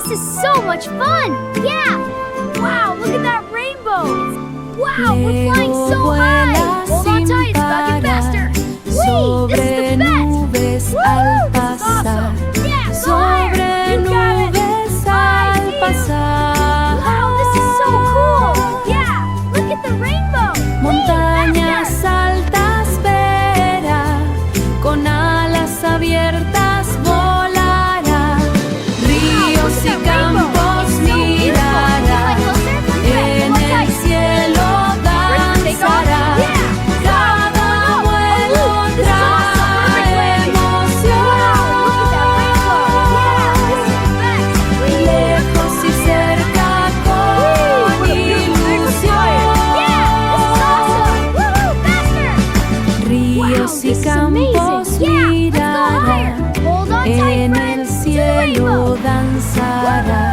This is so much fun! Yeah! Wow, look at that rainbow! Wow, we're flying so high! Hold on tight, it's about to get faster! Whee! This is the best! Woo! This is awesome! Yeah, go higher! You got it! I see you! Wow, this is so cool! Yeah! Look at the rainbow! Montañas altas verá, con alas abiertas volará, ríos y campos mirará, en el cielo danzará. Cada vuelo trae emoción, lejos y cerca con ilusión. Ríos y campos mirará, en el cielo danzará.